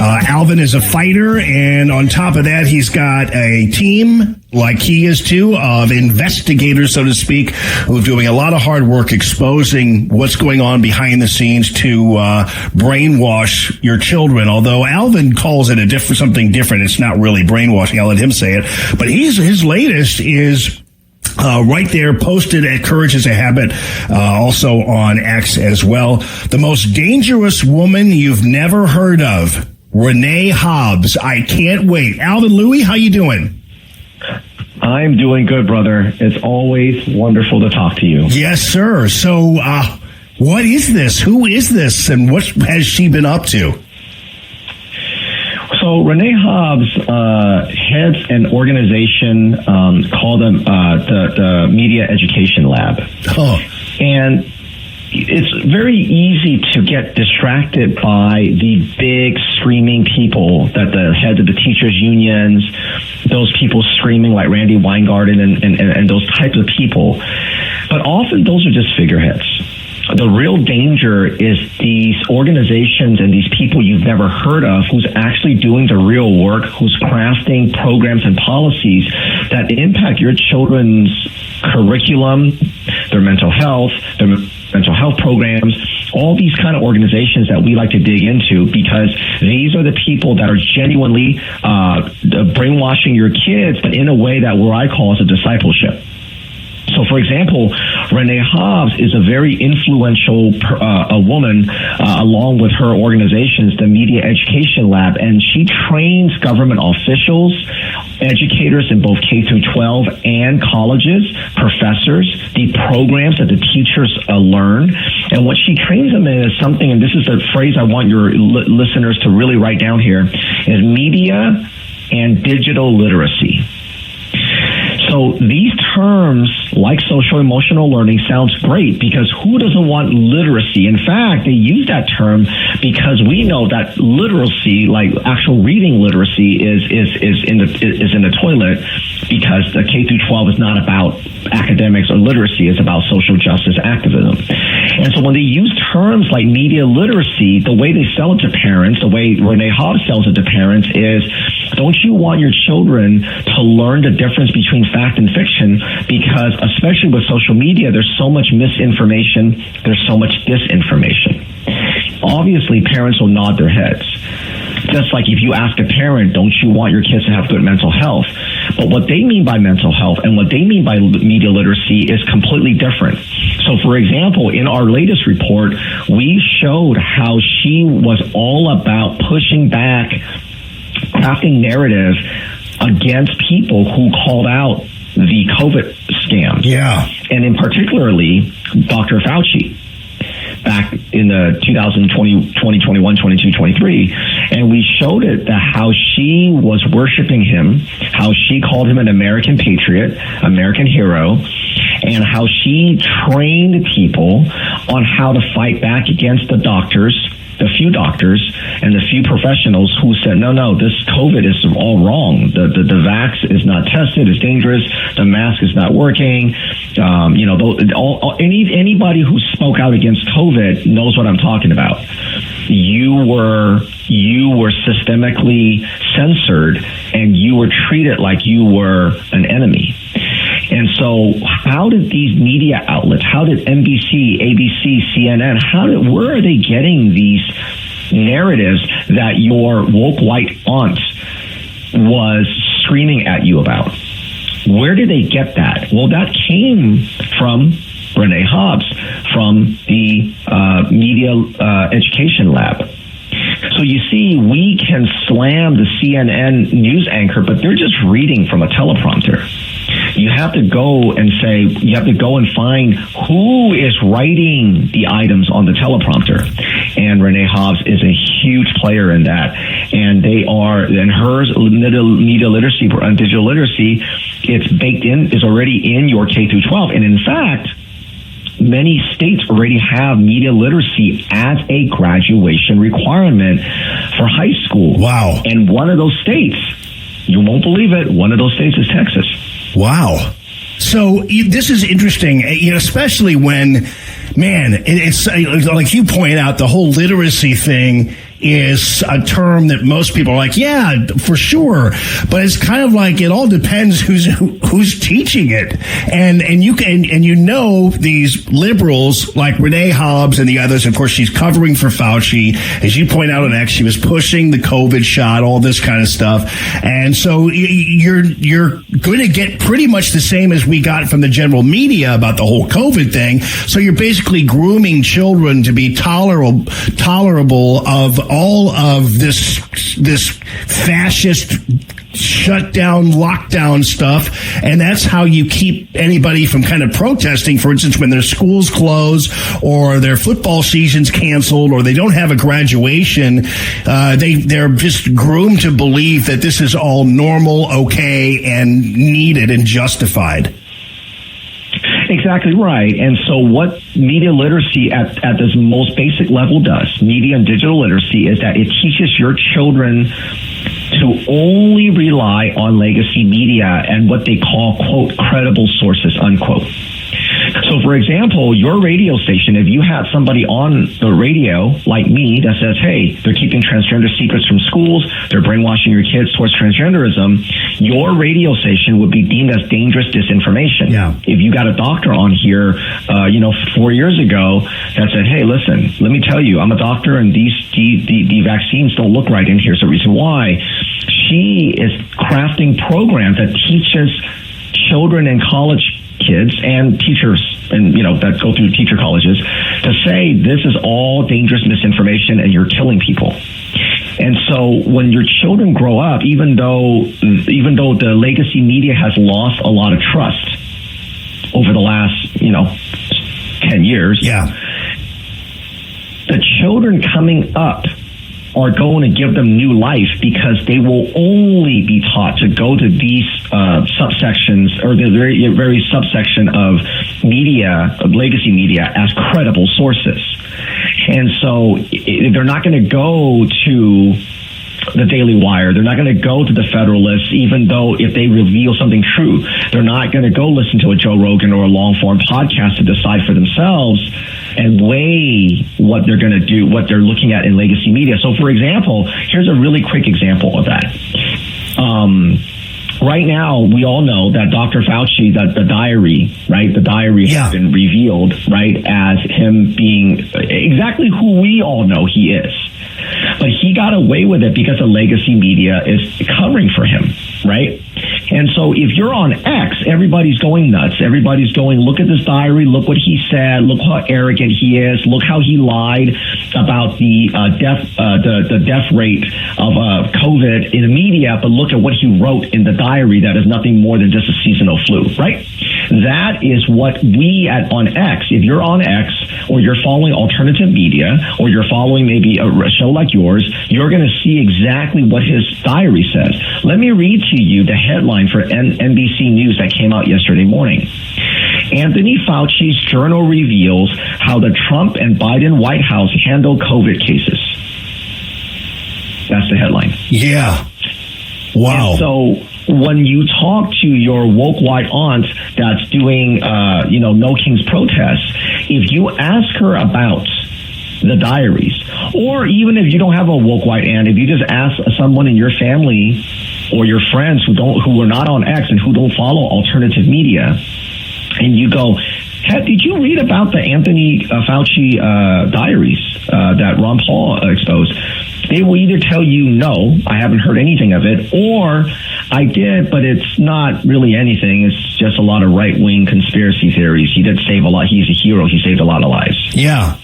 Alvin is a fighter, and on top of that, he's got a team, like he is too, of investigators, so to speak, who are doing a lot of hard work exposing what's going on behind the scenes to brainwash your children. Although Alvin calls it something different. It's not really brainwashing. I'll let him say it. But his latest is right there, posted at Courage is a Habit, also on X as well. The most dangerous woman you've never heard of, Renee Hobbs. I can't wait. Alvin, Louie, how you doing? I'm doing good, brother. It's always wonderful to talk to you. Yes, sir. So, what is this? Who is this? And what has she been up to? So Renee Hobbs heads an organization called the Media Education Lab. Oh. And it's very easy to get distracted by the big screaming people, that the heads of the teachers unions, those people screaming like Randy Weingarten and those types of people. But often those are just figureheads. The real danger is these organizations and these people you've never heard of who's actually doing the real work, who's crafting programs and policies that impact your children's curriculum, their mental health programs, all these kind of organizations that we like to dig into, because these are the people that are genuinely brainwashing your kids, but in a way that what I call as a discipleship. So, for example, Renee Hobbs is a very influential a woman, along with her organizations, the Media Education Lab, and she trains government officials, educators in both K through 12 and colleges, professors, the programs that the teachers learn. And what she trains them in is something, and this is the phrase I want your listeners to really write down here, is media and digital literacy. So these terms, like social emotional learning, sounds great, because who doesn't want literacy? In fact, they use that term because we know that literacy, like actual reading literacy, is in the toilet, because the K through 12 is not about academics or literacy; it's about social justice activism. And so when they use terms like media literacy, the way they sell it to parents, the way Renee Hobbs sells it to parents is, don't you want your children to learn the difference between fact and fiction? Because especially with social media, there's so much misinformation, there's so much disinformation. Obviously, parents will nod their heads. Just like if you ask a parent, don't you want your kids to have good mental health? But what they mean by mental health and what they mean by media literacy is completely different. So, for example, in our latest report, we showed how she was all about pushing back, crafting narrative against people who called out the COVID scams. Yeah. And in particularly, Dr. Fauci, back in the 2020, 2021, 22, 23. And we showed it that how she was worshiping him, how she called him an American patriot, American hero, and how she trained people on how to fight back against the doctors, the few doctors and the few professionals who said, no, this COVID is all wrong. The vax is not tested, it's dangerous. The mask is not working. Anybody who spoke out against COVID knows what I'm talking about. You were systemically censored, and you were treated like you were an enemy. And so how did these media outlets, how did NBC, ABC, CNN, where are they getting these narratives that your woke white aunt was screaming at you about? Where did they get that? Well, that came from Renee Hobbs, from the Media Education Lab. So you see, we can slam the CNN news anchor, but they're just reading from a teleprompter. You have to go and find who is writing the items on the teleprompter. And Renee Hobbs is a huge player in that. And her media literacy and digital literacy, it's baked in, is already in your K through 12. And in fact, many states already have media literacy as a graduation requirement for high school. Wow. And one of those states, you won't believe it, one of those states is Texas. Wow. So this is interesting, especially when, man, it's like you point out, the whole literacy thing is a term that most people are like, yeah, for sure. But it's kind of like it all depends who's teaching it. And you know these liberals like Renee Hobbs and the others, of course, she's covering for Fauci. As you point out on X, she was pushing the COVID shot, all this kind of stuff. And so you're going to get pretty much the same as we got from the general media about the whole COVID thing. So you're basically grooming children to be tolerable of all of this fascist shutdown, lockdown stuff. And that's how you keep anybody from kind of protesting. For instance, when their schools close or their football season's canceled or they don't have a graduation, they're just groomed to believe that this is all normal, okay, and needed and justified. Exactly right. And so what media literacy at this most basic level does, media and digital literacy, is that it teaches your children to only rely on legacy media and what they call, quote, credible sources, unquote. So, for example, your radio station, if you had somebody on the radio like me that says, hey, they're keeping transgender secrets from schools, they're brainwashing your kids towards transgenderism, your radio station would be deemed as dangerous disinformation. Yeah. If you got a doctor on here, 4 years ago that said, hey, listen, let me tell you, I'm a doctor and the vaccines don't look right, and here's the reason why. She is crafting programs that teaches children and college kids and teachers and that go through teacher colleges to say this is all dangerous misinformation and you're killing people. And so when your children grow up, even though the legacy media has lost a lot of trust over the last 10 years, the children coming up are going to give them new life because they will only be taught to go to these subsections or the very subsection of media, of legacy media, as credible sources. And so they're not going to go to the Daily Wire. They're not going to go to the Federalist, even though if they reveal something true. They're not going to go listen to a Joe Rogan or a long-form podcast to decide for themselves and weigh what they're going to do, what they're looking at in legacy media. So, for example, here's a really quick example of that. Right now, we all know that Dr. Fauci, that the diary has been revealed, right, as him being exactly who we all know he is. But he got away with it because the legacy media is covering for him, right? And so if you're on X, everybody's going nuts. Everybody's going, look at this diary, look what he said, look how arrogant he is, look how he lied about the death rate of COVID in the media, but look at what he wrote in the diary that is nothing more than just a seasonal flu, right? That is what we on X, if you're on X or you're following alternative media or you're following maybe a show like yours, you're going to see exactly what his diary says. Let me read to you the headline for NBC News that came out yesterday morning. Anthony Fauci's journal reveals how the Trump and Biden White House handle COVID cases. That's the headline. Yeah. Wow. And so when you talk to your woke white aunt that's doing, No Kings protests, if you ask her about the diaries, or even if you don't have a woke white aunt, if you just ask someone in your family or your friends who are not on X and who don't follow alternative media, and you go, hey, did you read about the Anthony Fauci diaries that Ron Paul exposed? They will either tell you, no, I haven't heard anything of it, or I did, but it's not really anything. It's just a lot of right-wing conspiracy theories. He did save a lot. He's a hero. He saved a lot of lives. Yeah.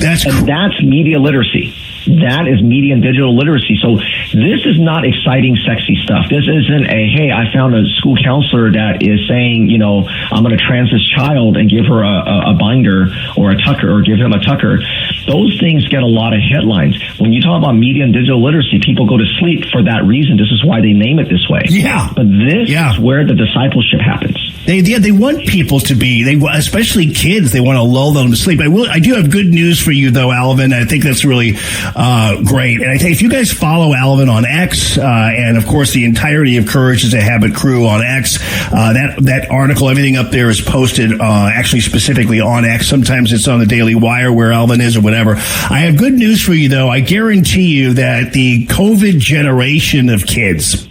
That's media literacy. That is media and digital literacy. So this is not exciting, sexy stuff. This isn't hey, I found a school counselor that is saying, I'm going to trans this child and give her a binder or a tucker or give him a tucker. Those things get a lot of headlines. When you talk about media and digital literacy, people go to sleep for that reason. This is why they name it this way. Yeah. But this is where the discipleship happens. They want people to be, especially kids, they want to lull them to sleep. I do have good news for you, though, Alvin. I think that's really great. And I think if you guys follow Alvin on X, and of course the entirety of Courage is a Habit crew on X, that article, everything up there is posted actually specifically on X. Sometimes it's on the Daily Wire where Alvin is or whatever. I have good news for you, though. I guarantee you that the COVID generation of kids,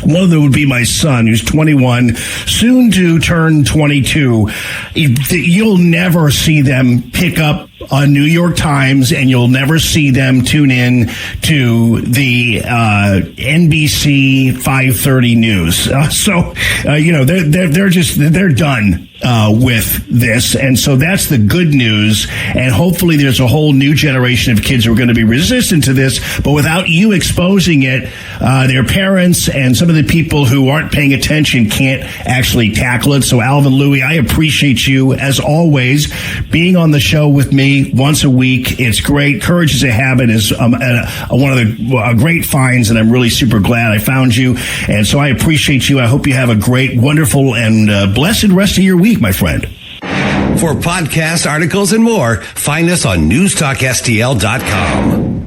one of them would be my son, who's 21, soon to turn 22. You'll never see them pick up a New York Times, and you'll never see them tune in to the NBC 5:30 news. They're done with this, and so that's the good news. And hopefully, there's a whole new generation of kids who are going to be resistant to this. But without you exposing it, their parents and some of the people who aren't paying attention can't actually tackle it. So, Alvin Louie, I appreciate you as always being on the show with me once a week. It's great. Courage is a Habit is one of the great finds, and I'm really super glad I found you. And so I appreciate you. I hope you have a great, wonderful, and blessed rest of your week, my friend. For podcasts, articles, and more, find us on newstalkstl.com.